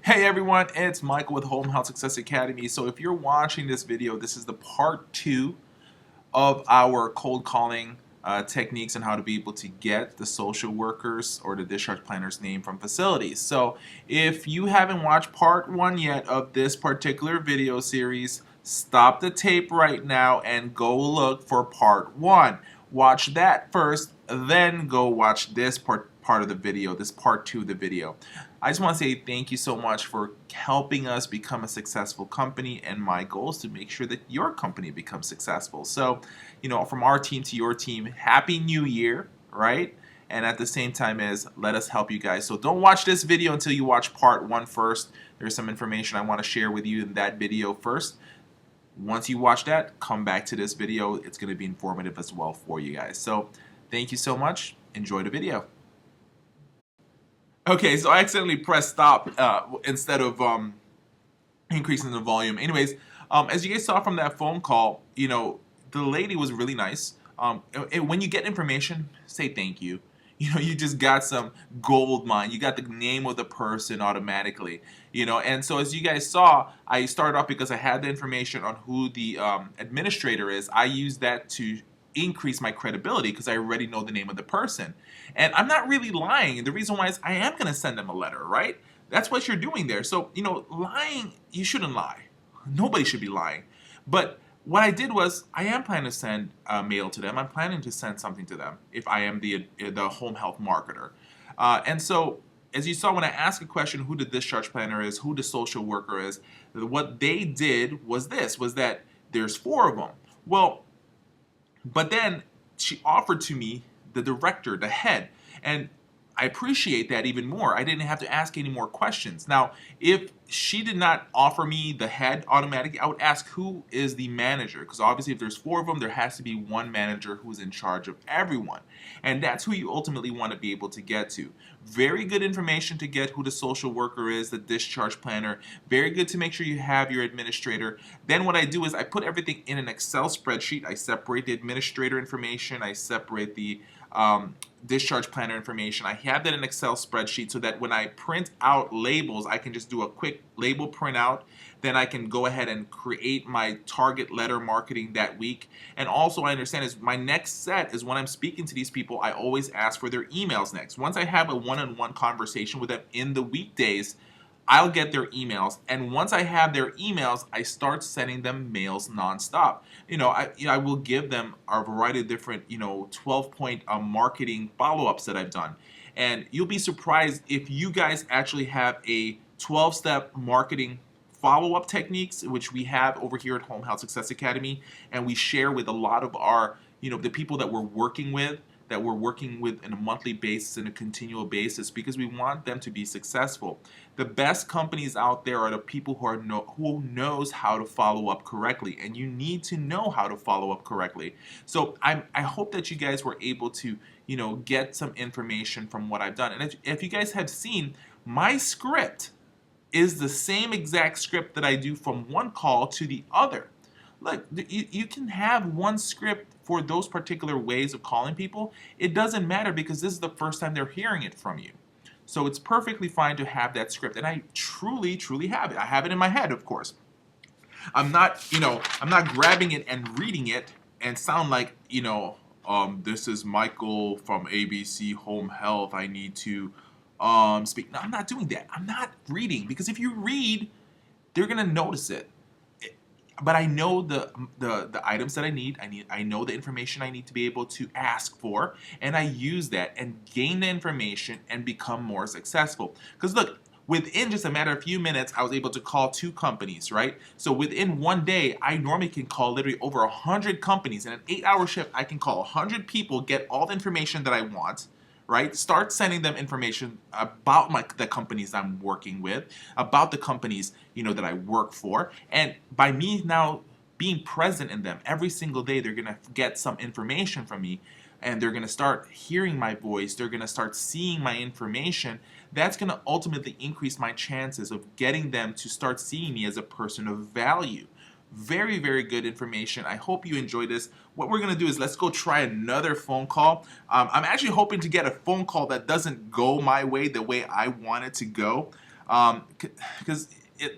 Hey everyone, it's Michael with Home Health Success Academy. So if you're watching this video, this is the part 2 of our cold calling techniques and how to be able to get the social workers or the discharge planner's name from facilities. So if you haven't watched part 1 yet of this particular video series, stop the tape right now and go look for part 1. Watch that first, then go watch this part of the video, this part 2 of the video. I just want to say thank you so much for helping us become a successful company, and my goal is to make sure that your company becomes successful. So, from our team to your team, Happy New Year, right? And at the same time let us help you guys. So don't watch this video until you watch part 1 first. There's some information I want to share with you in that video first. Once you watch that, come back to this video. It's going to be informative as well for you guys. So thank you so much. Enjoy the video. Okay, so I accidentally pressed stop instead of increasing the volume. Anyways, as you guys saw from that phone call, the lady was really nice. When you get information, say thank you. You just got some gold mine. You got the name of the person automatically. And so as you guys saw, I started off because I had the information on who the administrator is. I used that to increase my credibility because I already know the name of the person. And I'm not really lying. The reason why is I am going to send them a letter, right? That's what you're doing there. So, lying, you shouldn't lie. Nobody should be lying. But what I did was I am planning to send a mail to them. I'm planning to send something to them if I am the home health marketer. And so as you saw when I asked a question who the discharge planner is, who the social worker is, what they did was that there's 4 of them. Well, but then she offered to me the director, the head, and I appreciate that even more. I didn't have to ask any more questions. Now, if she did not offer me the head automatically, I would ask who is the manager, because obviously if there's 4 of them, there has to be one manager who's in charge of everyone. And that's who you ultimately want to be able to get to. Very good information to get who the social worker is, the discharge planner. Very good to make sure you have your administrator. Then what I do is I put everything in an Excel spreadsheet. I separate the administrator information. I separate the discharge planner information. I have that in an Excel spreadsheet so that when I print out labels, I can just do a quick label printout. Then I can go ahead and create my target letter marketing that week. And also I understand is my next set is when I'm speaking to these people, I always ask for their emails next. Once I have a one-on-one conversation with them in the weekdays, I'll get their emails, and once I have their emails, I start sending them mails nonstop. I will give them a variety of different, 12-point marketing follow-ups that I've done. And you'll be surprised if you guys actually have a 12-step marketing follow-up techniques, which we have over here at Home Health Success Academy, and we share with a lot of our, the people that we're working with on a monthly basis and a continual basis, because we want them to be successful. The best companies out there are the people who knows how to follow up correctly, and you need to know how to follow up correctly. So I hope that you guys were able to get some information from what I've done. And if you guys have seen, my script is the same exact script that I do from one call to the other. Look, you can have one script for those particular ways of calling people. It doesn't matter because this is the first time they're hearing it from you. So it's perfectly fine to have that script. And I truly, truly have it. I have it in my head, of course. I'm not grabbing it and reading it and sound like, this is Michael from ABC Home Health. I need to speak. No, I'm not doing that. I'm not reading, because if you read, they're going to notice it. But I know the items that I need. I know the information I need to be able to ask for, and I use that and gain the information and become more successful. Because look, within just a matter of a few minutes, I was able to call 2 companies, right? So within one day, I normally can call literally over 100 companies. In an 8-hour shift, I can call 100 people, get all the information that I want, right? Start sending them information about the companies I'm working with, about the companies, that I work for. And by me now being present in them every single day, they're going to get some information from me, and they're going to start hearing my voice. They're going to start seeing my information. That's going to ultimately increase my chances of getting them to start seeing me as a person of value. Very, very good information. I hope you enjoyed this. What we're going to do is let's go try another phone call. I'm actually hoping to get a phone call that doesn't go my way the way I want it to go. Because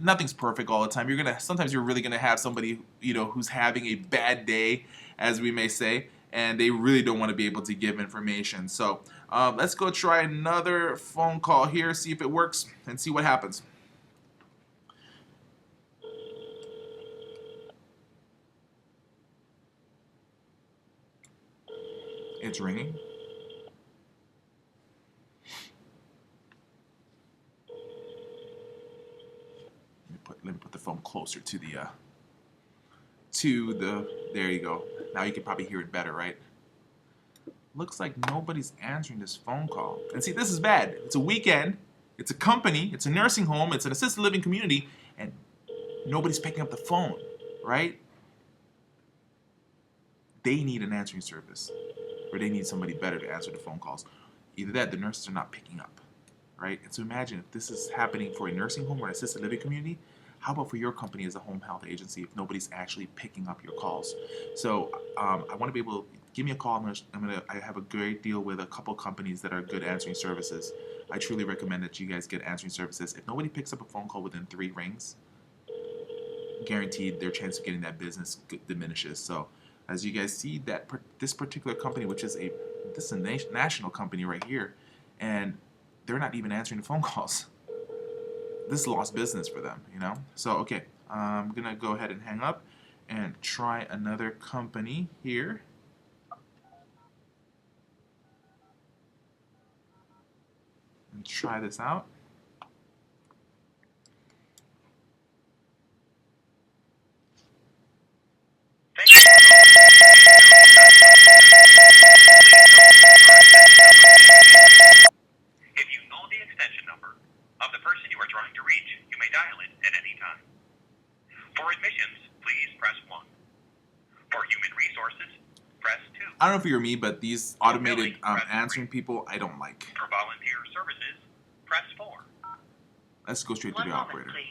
nothing's perfect all the time. Sometimes you're really gonna have somebody who's having a bad day, as we may say, and they really don't want to be able to give information. So let's go try another phone call here, see if it works, and see what happens. It's ringing. Let me put the phone closer to the there you go. Now you can probably hear it better, right? Looks like nobody's answering this phone call. And see, this is bad. It's a weekend, it's a company, it's a nursing home, it's an assisted living community, and nobody's picking up the phone, right? They need an answering service, or they need somebody better to answer the phone calls. Either that, the nurses are not picking up, right? And so imagine if this is happening for a nursing home or an assisted living community. How about for your company as a home health agency if nobody's actually picking up your calls? So I want to be able to give me a call. I have a great deal with a couple companies that are good answering services. I truly recommend that you guys get answering services. If nobody picks up a phone call within 3 rings, guaranteed their chance of getting that business diminishes. So as you guys see, that this particular company, which is a national company right here, and they're not even answering the phone calls. This is lost business for them, So, okay, I'm going to go ahead and hang up and try another company here. And try this out. If you know the extension number of the person you are trying to reach, you may dial it at any time. For admissions, please press 1. For human resources, press 2. I don't know if you're me, but these automated answering people, I don't like. For volunteer services, press 4. Let's go straight to the operator. Please.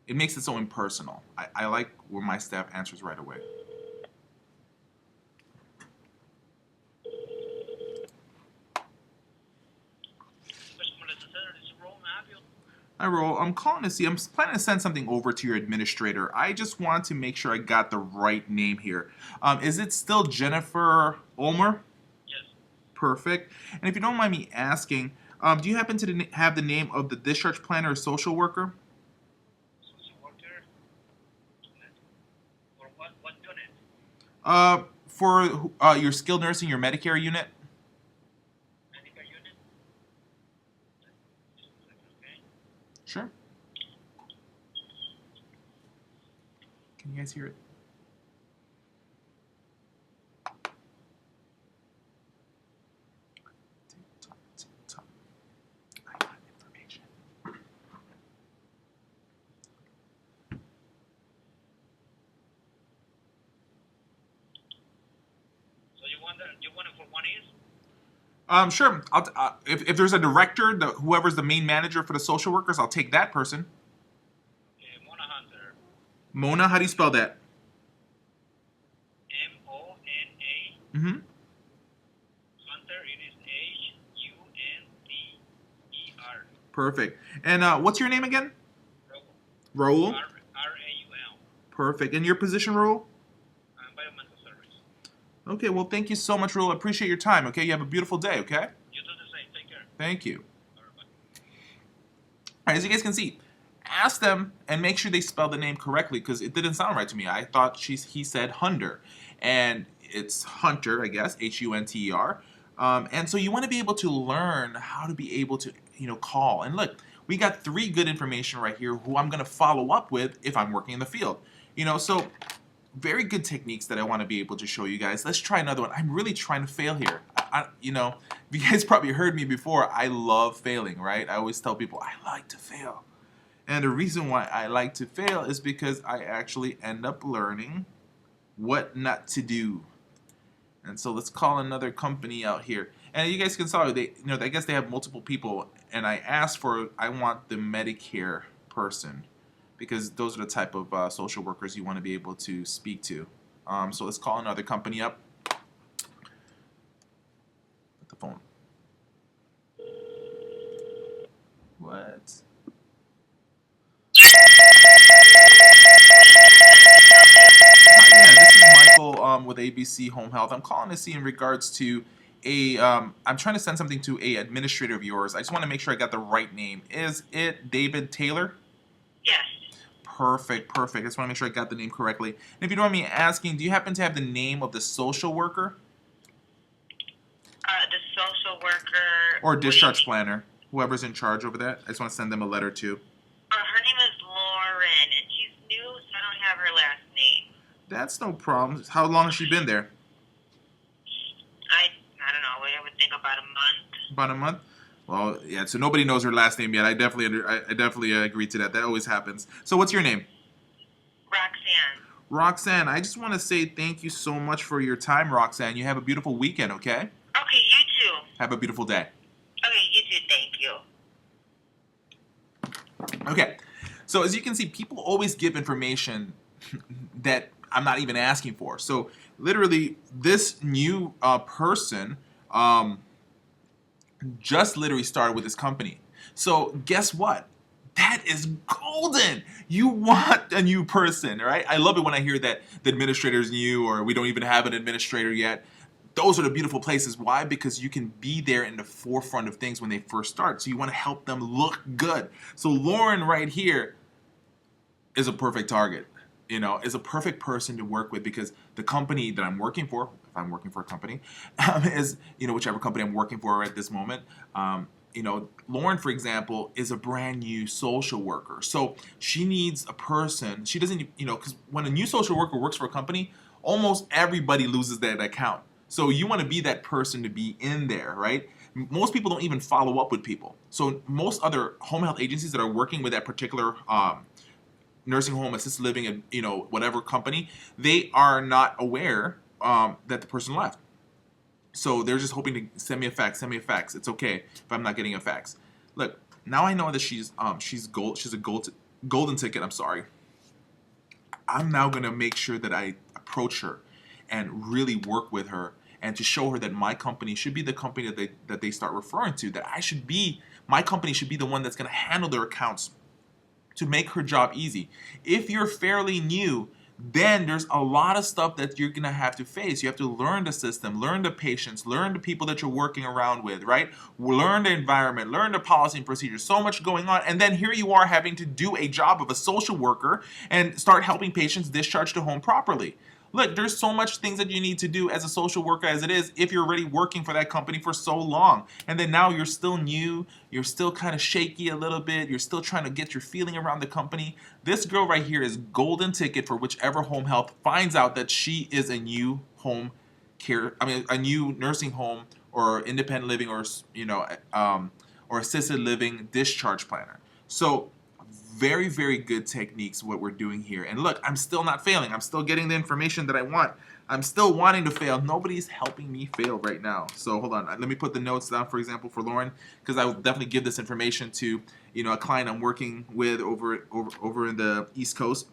It makes it so impersonal. I like where my staff answers right away. Hi, Roll. I'm calling to see. I'm planning to send something over to your administrator. I just want to make sure I got the right name here. Is it still Jennifer Ulmer? Yes. Perfect. And if you don't mind me asking, do you happen to have the name of the discharge planner or social worker? Social worker? For what unit? For your skilled nursing, your Medicare unit. Medical unit? Okay. Sure. Can you guys hear it? Tick-tock. I got information. So you want it for 1 is? Sure. If there's a director, whoever's the main manager for the social workers, I'll take that person. Okay, Mona Hunter. Mona, how do you spell that? M-O-N-A. Mm-hmm. Hunter, it is H-U-N-T-E-R. Perfect. And what's your name again? Raul. Raul. R-A-U-L. Perfect. And your position, Raul? Environmental service. Okay, well, thank you so much, Raul. I appreciate your time, okay? You have a beautiful day, okay? You do the same. Take care. Thank you. All right, bye. All right, as you guys can see, ask them and make sure they spell the name correctly because it didn't sound right to me. I thought he said Hunter, and it's Hunter, I guess, H-U-N-T-E-R. And so you want to be able to learn how to be able to, call. And look, we got 3 good information right here who I'm going to follow up with if I'm working in the field. So very good techniques that I want to be able to show you guys. Let's try another one. I'm really trying to fail here. You guys probably heard me before. I love failing, right? I always tell people I like to fail. And the reason why I like to fail is because I actually end up learning what not to do. And so let's call another company out here. And you guys can saw I guess they have multiple people. And I want the Medicare person because those are the type of social workers you want to be able to speak to. So let's call another company up. Put the phone. What? Yeah, this is Michael with ABC Home Health. I'm calling to see in regards to I'm trying to send something to a administrator of yours. I just want to make sure I got the right name. Is it David Taylor? Yes. Perfect, perfect. I just want to make sure I got the name correctly. And if you don't mind me asking, do you happen to have the name of the social worker? The social worker. Or discharge planner, whoever's in charge over that. I just want to send them a letter too. Her name is Lauren, and she's new, so I don't have her last name. That's no problem. How long has she been there? I don't know. I would think about a month. About a month? Well, yeah. So nobody knows her last name yet. I definitely agree to that. That always happens. So what's your name? Roxanne. Roxanne. I just want to say thank you so much for your time, Roxanne. You have a beautiful weekend, okay? Okay, you too. Have a beautiful day. Okay, you too. Thank you. Okay. So as you can see, people always give information that I'm not even asking for. So literally, this new person just literally started with this company. So guess what? That is golden. You want a new person, right? I love it when I hear that the administrator is new or we don't even have an administrator yet. Those are the beautiful places. Why? Because you can be there in the forefront of things when they first start. So you want to help them look good. So Lauren right here is a perfect target. You know, is a perfect person to work with because the company that I'm working for, if I'm working for a company, is, you know, whichever company I'm working for at this moment, you know, Lauren, for example, is a brand new social worker. So she needs a person. She doesn't, you know, because when a new social worker works for a company, almost everybody loses that account. So you want to be that person to be in there, right? Most people don't even follow up with people. So most other home health agencies that are working with that particular nursing home, assisted living, and you know whatever company, they are not aware that the person left. So they're just hoping to send me a fax. Send me a fax. It's okay if I'm not getting a fax. Look, now I know that she's gold. She's a golden ticket. I'm sorry. I'm now gonna make sure that I approach her and really work with her and to show her that my company should be the company that they start referring to. That my company should be the one that's gonna handle their accounts to make her job easy. If you're fairly new, then there's a lot of stuff that you're gonna have to face. You have to learn the system, learn the patients, learn the people that you're working around with, right? Learn the environment, learn the policy and procedures. So much going on, and then here you are having to do a job of a social worker and start helping patients discharge to home properly. Look, there's so much things that you need to do as a social worker as it is if you're already working for that company for so long. And then now you're still new, you're still kind of shaky a little bit, you're still trying to get your feeling around the company. This girl right here is golden ticket for whichever home health finds out that she is a new home care, a new nursing home or independent living or, you know, or assisted living discharge planner. So very, very good techniques what we're doing here. And look, I'm still not failing. I'm still getting the information that I want. I'm still wanting to fail. Nobody's helping me fail right now. So hold on. Let me put the notes down, for example, for Lauren, because I will definitely give this information to, you know, a client I'm working with over in the East Coast.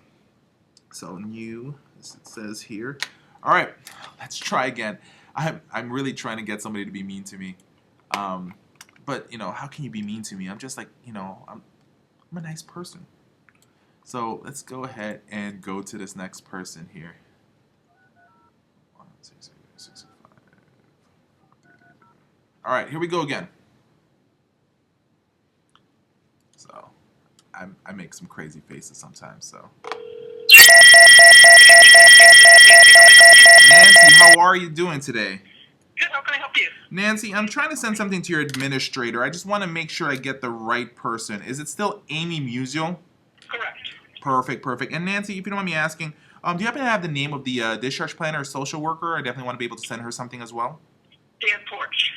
So new, as it says here. All right, let's try again. I'm really trying to get somebody to be mean to me. But, you know, how can you be mean to me? I'm just like, you know, I'm a nice person. So let's go ahead and go to this next person here. 1, 6, 6, 5, 4, 3, 3. All right, here we go again. So I make some crazy faces sometimes. So Nancy, how are you doing today? Good. How can I help you? Nancy, I'm trying to send something to your administrator. I just want to make sure I get the right person. Is it still Amy Musial? Correct. Perfect, perfect. And Nancy, if you don't mind me asking, do you happen to have the name of the discharge planner or social worker? I definitely want to be able to send her something as well. Dan Porch.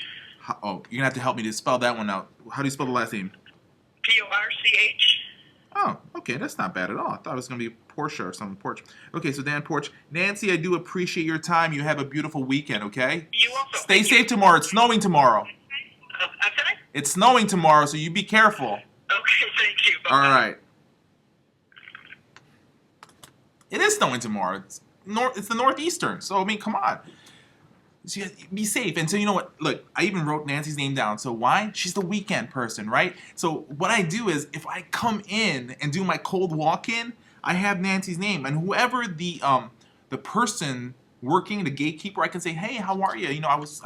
Oh, you're going to have to help me to spell that one out. How do you spell the last name? Porch. Oh, okay, that's not bad at all. I thought it was going to be Portia or something. Porch. Okay, so Dan Porch. Nancy, I do appreciate your time. You have a beautiful weekend, okay? You also. Stay safe tomorrow. It's snowing tomorrow. I'm sorry? It's snowing tomorrow, so you be careful. Okay, thank you. Bye-bye. All right. It is snowing tomorrow. It's the northeastern, so I mean, come on. So be safe. And so you know what? Look, I even wrote Nancy's name down. So why? She's the weekend person, right? So what I do is if I come in and do my cold walk-in, I have Nancy's name, and whoever the person working, the gatekeeper, I can say, hey, how are you? You know, I was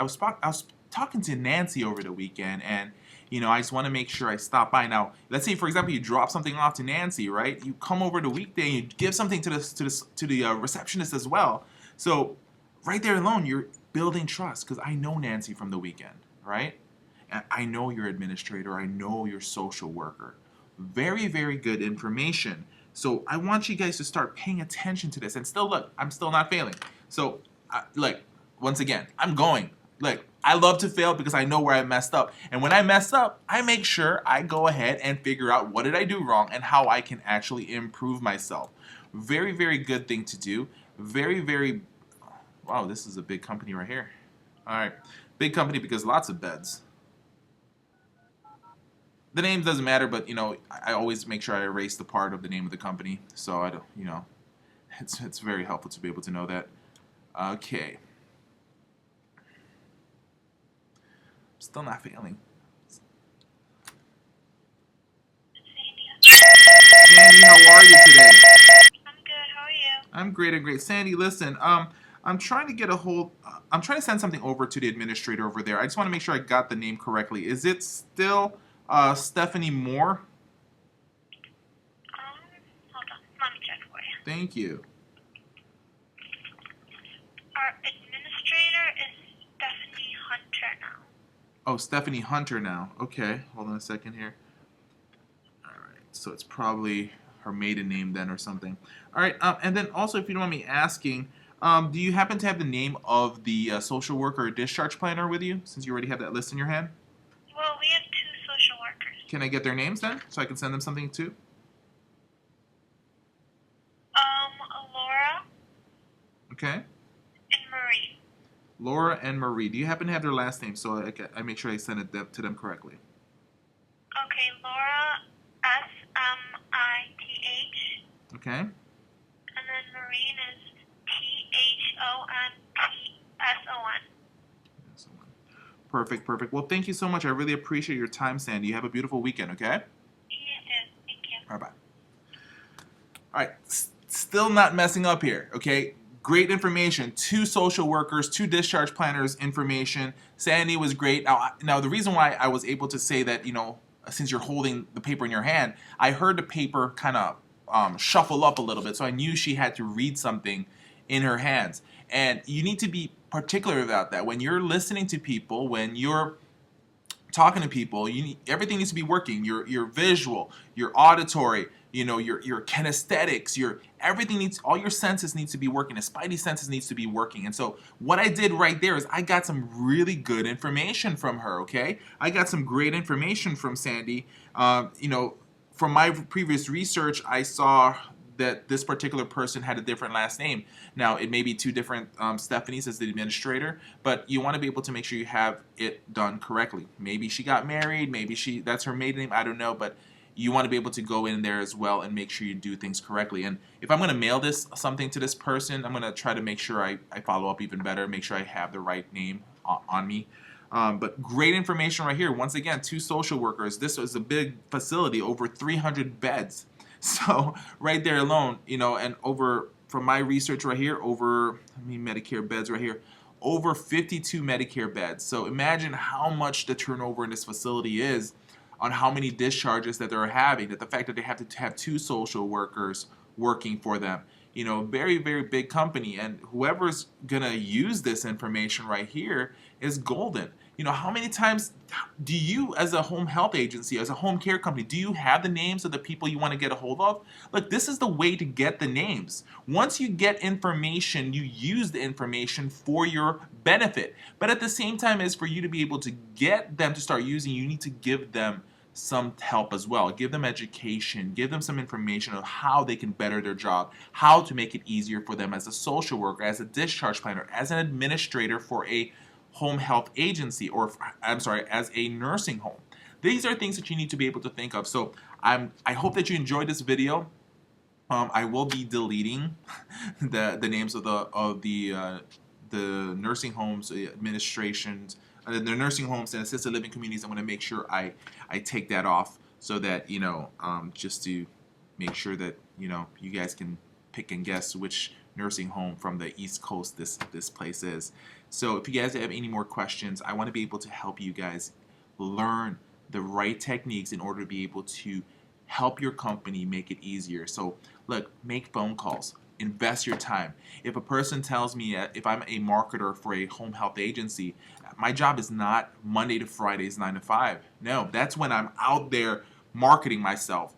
talking to Nancy over the weekend, and you know, I just want to make sure I stop by. Now, let's say, for example, you drop something off to Nancy, right? You come over the weekday and you give something to the receptionist as well. So right there alone, you're building trust because I know Nancy from the weekend, right? And I know your administrator. I know your social worker. Very, very good information. So I want you guys to start paying attention to this. And still, look, I'm still not failing. So, like, once again, I'm going. Like, I love to fail because I know where I messed up. And when I mess up, I make sure I go ahead and figure out what did I do wrong and how I can actually improve myself. Very, very good thing to do. Very, very, wow, this is a big company right here. All right, big company because lots of beds. The name doesn't matter, but you know, I always make sure I erase the part of the name of the company, so I don't, you know, it's very helpful to be able to know that. Okay, still not failing. Sandy, how are you today? I'm good. How are you? I'm great and great. Sandy, listen, I'm trying to get a hold. I'm trying to send something over to the administrator over there. I just want to make sure I got the name correctly. Is it still Stephanie Moore? Hold on. Let me check for you. Thank you. Our administrator is Stephanie Hunter now. Oh, Stephanie Hunter now. Okay, hold on a second here. All right, so it's probably her maiden name then or something. All right, and then also, if you don't mind me asking, do you happen to have the name of the social worker or discharge planner with you, since you already have that list in your hand? Well, we have 2 social workers. Can I get their names then, so I can send them something too? Laura Okay. and Marie. Laura and Marie. Do you happen to have their last name, so I make sure I send it to them correctly? Okay, Laura, Smith. Okay. And then Marine is Thompson. Perfect, perfect. Well, thank you so much. I really appreciate your time, Sandy. You have a beautiful weekend, okay? You too. Thank you. Bye-bye. All right, still not messing up here, okay? Great information. 2 social workers, 2 discharge planners information. Sandy was great. Now, the reason why I was able to say that, you know, since you're holding the paper in your hand, I heard the paper kind of shuffle up a little bit, so I knew she had to read something in her hands. And you need to be particular about that. When you're listening to people, when you're talking to people, everything needs to be working. Your visual, your auditory, you know, your kinesthetics, all your senses needs to be working. The spidey senses needs to be working. And so what I did right there is I got some really good information from her. Okay, I got some great information from Sandy. You know, from my previous research, I saw that this particular person had a different last name. Now, it may be 2 different Stephanies as the administrator, but you want to be able to make sure you have it done correctly. Maybe she got married, maybe that's her maiden name, I don't know, but you want to be able to go in there as well and make sure you do things correctly. And if I'm going to mail something to this person, I'm going to try to make sure I follow up even better, make sure I have the right name on me. But great information right here. Once again, 2 social workers. This was a big facility, over 300 beds. So right there alone, you know, and from my research right here, Medicare beds right here, over 52 Medicare beds. So imagine how much the turnover in this facility is on how many discharges that they're having, that the fact that they have to have 2 social workers working for them. You know, very, very big company, and whoever's gonna use this information right here is golden. You know, how many times do you, as a home health agency, as a home care company, do you have the names of the people you want to get a hold of? Look, this is the way to get the names. Once you get information, you use the information for your benefit. But at the same time as for you to be able to get them to start using, you need to give them some help as well. Give them education, give them some information of how they can better their job, how to make it easier for them as a social worker, as a discharge planner, as an administrator for a home health agency, or as a nursing home. These are things that you need to be able to think of. So I hope that you enjoyed this video. I will be deleting the names of the the nursing homes administrations, the nursing homes and assisted living communities. I'm going to make sure I take that off so that just to make sure that you guys can pick and guess which nursing home from the East Coast this place is. So if you guys have any more questions, I want to be able to help you guys learn the right techniques in order to be able to help your company make it easier. So look, make phone calls, invest your time. If a person tells me, if I'm a marketer for a home health agency, my job is not Monday to Fridays 9 to 5. No, that's when I'm out there marketing myself.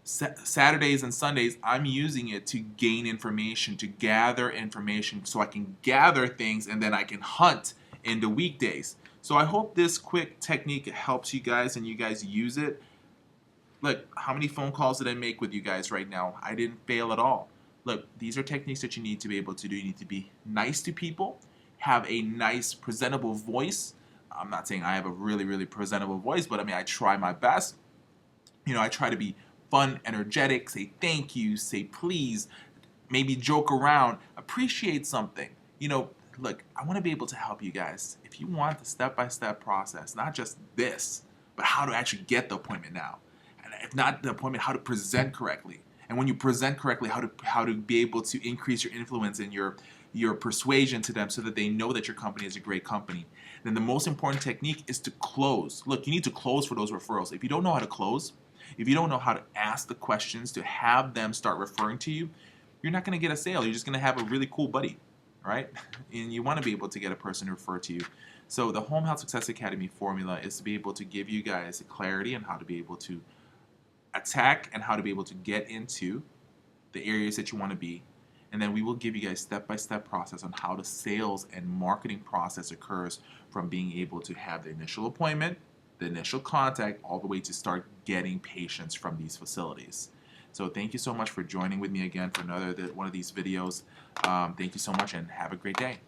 Saturdays and Sundays, I'm using it to gain information, to gather information so I can gather things and then I can hunt in the weekdays. So I hope this quick technique helps you guys and you guys use it. Look, how many phone calls did I make with you guys right now? I didn't fail at all. Look, these are techniques that you need to be able to do. You need to be nice to people, have a nice, presentable voice. I'm not saying I have a really, really presentable voice, but I mean, I try my best. I try to be fun, energetic, say thank you, say please, maybe joke around, appreciate something. Look, I want to be able to help you guys. If you want the step-by-step process, not just this, but how to actually get the appointment now. And if not the appointment, how to present correctly. And when you present correctly, how to be able to increase your influence and your persuasion to them so that they know that your company is a great company. Then the most important technique is to close. Look, you need to close for those referrals. If you don't know how to close, if you don't know how to ask the questions to have them start referring to you, you're not going to get a sale. You're just going to have a really cool buddy, right? And you want to be able to get a person to refer to you. So the Home Health Success Academy formula is to be able to give you guys clarity on how to be able to attack and how to be able to get into the areas that you want to be. And then we will give you guys step-by-step process on how the sales and marketing process occurs from being able to have the initial appointment, the initial contact, all the way to start getting patients from these facilities. So thank you so much for joining with me again for another one of these videos. Thank you so much and have a great day.